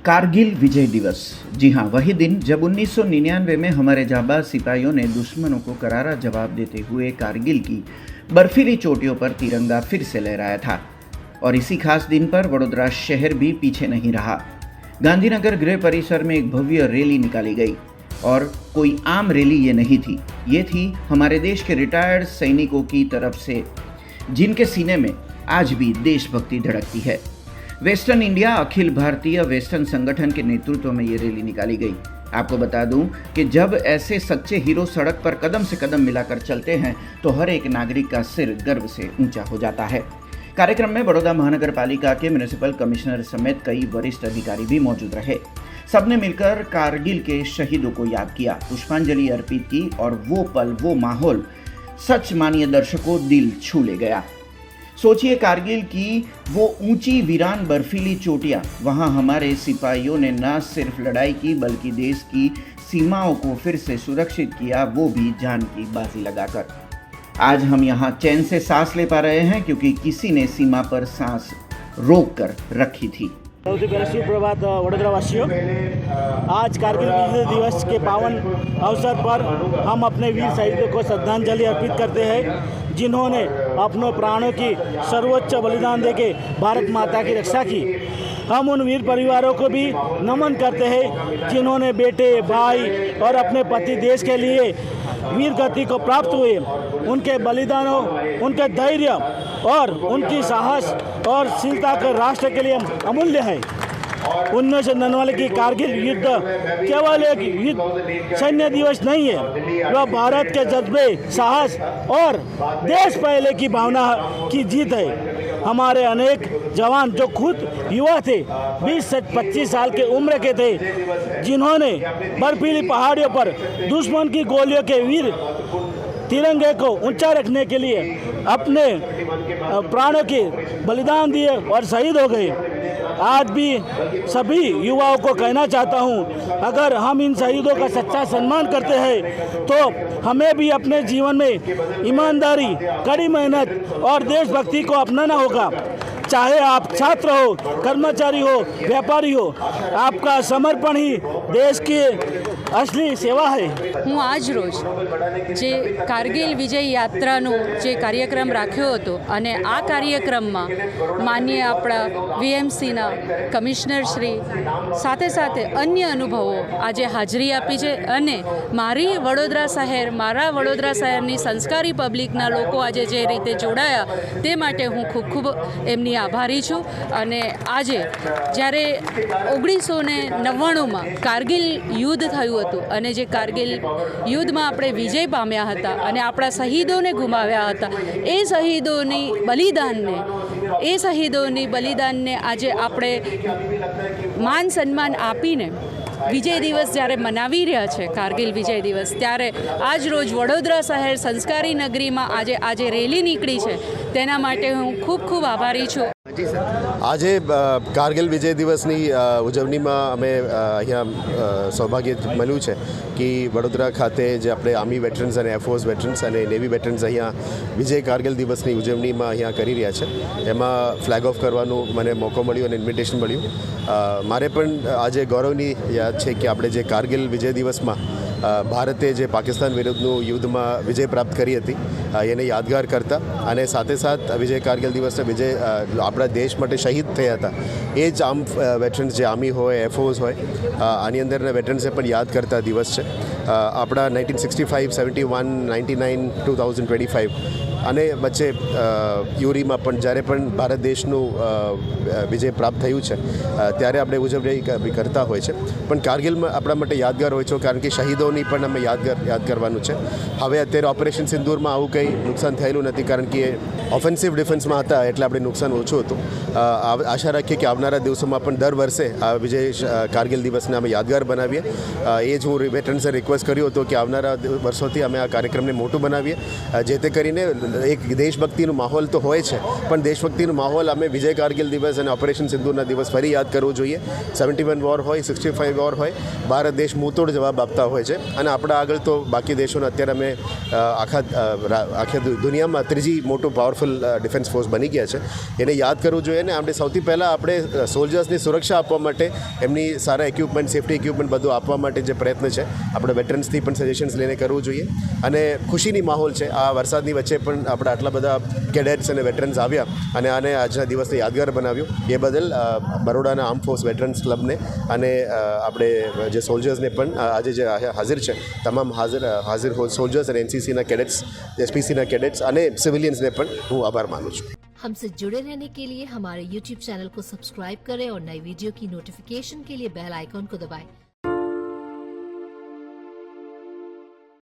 कारगिल विजय दिवस। जी हाँ, वही दिन जब 1999 में हमारे जाबाज सिपाहियों ने दुश्मनों को करारा जवाब देते हुए कारगिल की बर्फीली चोटियों पर तिरंगा फिर से लहराया था। और इसी खास दिन पर वडोदरा शहर भी पीछे नहीं रहा। गांधीनगर गृह परिसर में एक भव्य रैली निकाली गई और कोई आम रैली ये नहीं थी। ये थी हमारे देश के रिटायर्ड सैनिकों की तरफ से, जिनके सीने में आज भी देशभक्ति धड़कती है। Western India Akhil Bharatiya western संगठन के नेतृत्व में ये रैली निकाली गई। आपको बता दूं कि जब ऐसे सच्चे हीरो सड़क पर कदम से कदम मिलाकर चलते हैं तो हर एक नागरिक का सिर गर्व से ऊंचा हो जाता है। कार्यक्रम में बड़ौदा महानगर पालिका के म्युनिसिपल कमिश्नर समेत कई वरिष्ठ अधिकारी भी मौजूद रहे। सबने मिलकर कारगिल के शहीदों को याद किया, पुष्पांजलि अर्पित की और वो पल, वो माहौल सच मानिए दर्शकों दिल छू ले गया। सोचिए, कारगिल की वो ऊंची वीरान बर्फीली चोटियां, वहां हमारे सिपाहियों ने न सिर्फ लड़ाई की बल्कि देश की सीमाओं को फिर से सुरक्षित किया, वो भी जान की बाजी लगाकर। आज हम यहाँ चैन से सांस ले पा रहे हैं क्योंकि किसी ने सीमा पर सांस रोक कर रखी थी। सबसे पहले सुप्रभात वडोदरा वासियों। आज कारगिल विजय दिवस के पावन अवसर पर हम अपने वीर शहीदों को श्रद्धांजलि अर्पित करते हैं, जिन्होंने अपनों प्राणों की सर्वोच्च बलिदान देके भारत माता की रक्षा की। हम उन वीर परिवारों को भी नमन करते हैं जिन्होंने बेटे, भाई और अपने पति देश के लिए वीर गति को प्राप्त हुए। उनके बलिदानों, उनके धैर्य और उनकी साहस और शीलता का राष्ट्र के लिए अमूल्य है। 1999 की कारगिल युद्ध केवल एक युद्ध सैन्य दिवस नहीं है, वह भारत के जज्बे, साहस और देश पहले की भावना की जीत है। हमारे अनेक जवान जो खुद युवा थे, 20 से 25 साल के उम्र के थे, जिन्होंने बर्फीली पहाड़ियों पर दुश्मन की गोलियों के वीर तिरंगे को ऊंचा रखने के लिए अपने प्राणों के बलिदान दिए और शहीद हो गए। आज भी सभी युवाओं को कहना चाहता हूं, अगर हम इन शहीदों का सच्चा सम्मान करते हैं तो हमें भी अपने जीवन में ईमानदारी, कड़ी मेहनत और देशभक्ति को अपनाना होगा। चाहे आप छात्र हो, कर्मचारी हो, व्यापारी हो, आपका समर्पण ही देश की असली सेवा है। હું આજ રોજ જે કારગિલ વિજય યાત્રાનો જે કાર્યક્રમ રાખ્યો હતો અને આ કાર્યક્રમમાં માનનીય આપણા વીએમસીના કમિશનર શ્રી સાથે સાથે અન્ય અનુભવો આજે હાજરી આપી છે અને મારી વડોદરા શહેર, મારા વડોદરા શહેરની સંસ્કારી પબ્લિકના લોકો આજે જે રીતે જોડાયા તે માટે હું ખૂબ ખૂબ એમની આભારી છું। અને આજે જ્યારે 1999માં કારગિલ યુદ્ધ થયું હતું અને જે કારગિલ યુદ્ધમાં આપણે વિજય પામ્યા હતા અને આપણા શહીદોને ગુમાવ્યા હતા, એ શહીદોની બલિદાનને આજે આપણે માન સન્માન આપીને વિજય દિવસ જ્યારે મનાવી રહ્યા છે, કારગિલ વિજય દિવસ, ત્યારે આજ રોજ વડોદરા શહેર સંસ્કારી નગરીમાં આજે રેલી નીકળી છે, તેના માટે હું ખૂબ ખૂબ આભારી છું। આજે કારગિલ વિજય દિવસની ઉજવણીમાં અમે અહીંયા સૌભાગ્ય મળ્યું છે કે વડોદરા ખાતે જે આપણે આર્મી વેટરન્સ અને એરફોર્સ વેટરન્સ અને નેવી વેટરન્સ અહીંયા વિજય કારગિલ દિવસની ઉજવણીમાં અહીંયા કરી રહ્યા છે। એમાં ફ્લેગ ઓફ કરવાનું મને મોકો મળ્યો અને ઇન્વિટેશન મળ્યું। મારે પણ આજે ગૌરવની યાદ છે કે આપણે જે કારગિલ વિજય દિવસમાં ભારતે જે પાકિસ્તાન વિરુદ્ધનું યુદ્ધમાં વિજય પ્રાપ્ત કરી હતી એને યાદગાર કરતા અને સાથે સાથ વિજય કારગિલ દિવસના વિજય આપણા દેશ માટે શહીદ થયા હતા એ જ આમ વેટરન્સ જે આર્મી હોય, એરફોર્સ હોય, આની અંદરના વેટરન્સે પણ યાદ કરતા દિવસ છે। આપણા 1965, 71, 99, 2025 અને વચ્ચે યુરીમાં પણ જ્યારે પણ ભારત દેશનું વિજય પ્રાપ્ત થયું છે ત્યારે આપણે ઉજવણી કરતા હોય છે। પણ કારગિલમાં આપણા માટે યાદગાર હોય છે કારણ કે શહીદોની પણ અમે યાદ કરવાનું છે। હવે અત્યારે ઓપરેશન સિંદૂરમાં આવું કંઈ નુકસાન થયેલું નથી કારણ કે ઓફેન્સિવ ડિફેન્સમાં હતા એટલે આપણે નુકસાન ઓછું હતું। આશા રાખીએ કે આવનારા દિવસોમાં પણ દર વર્ષે આ વિજય કારગિલ દિવસને અમે યાદગાર બનાવીએ। એ જ હું વેટરન્સે રિક્વેસ્ટ કર્યો હતો કે આવનારા વર્ષોથી અમે આ કાર્યક્રમને મોટું બનાવીએ, જે તે કરીને એક દેશભક્તિનો માહોલ તો હોય છે, પણ દેશભક્તિનો માહોલ અમે વિજય કારગિલ દિવસ અને ઓપરેશન સિંદૂરના દિવસ ફરી યાદ કરવું જોઈએ. 71 વોર હોય, 65 વોર હોય, ભારત દેશ મુંહતોડ જવાબ આપતા હોય છે અને આપણા આગળ તો બાકી દેશોને અત્યારે અમે આખા દુનિયામાં ત્રીજી મોટું પાવરફુલ ડિફેન્સ ફોર્સ બની ગયા છે. એને યાદ કરવું જોઈએ ને આપણે સૌથી પહેલાં આપણે સોલ્જર્સની સુરક્ષા આપવા માટે એમની સારા ઇક્વિપમેન્ટ, સેફ્ટી ઇક્વિપમેન્ટ બધું આપવા માટે જે પ્રયત્ન છે આપણે વેટરન્સથી પણ સજેશન્સ લઈને કરવું જોઈએ. અને ખુશીની માહોલ છે. આ વરસાદની વચ્ચે પણ આપણે આટલા બધા કેડેટ્સ અને વેટરન્સ આવ્યા અને આને આજના દિવસને યાદગાર બનાવ્યું. એ બદલ બરોડાના આર્મ ફોર્સ વેટરન્સ ક્લબને અને આપણે જે સોલ્જર્સને પણ આજે જે હાજર છે તમામ હાજર સોલ્જર્સ અને એનસીસીના કેડેટ્સ, એસપીસીના કેડેટ્સ અને સિવિલિયન્सને પણ હું આભાર માનું છું. हमसे जुड़े रहने के लिए हमारे YouTube चैनल को सब्सक्राइब करें और नई वीडियो की नोटिफिकेशन के लिए बेल आइकॉन को दबाएं.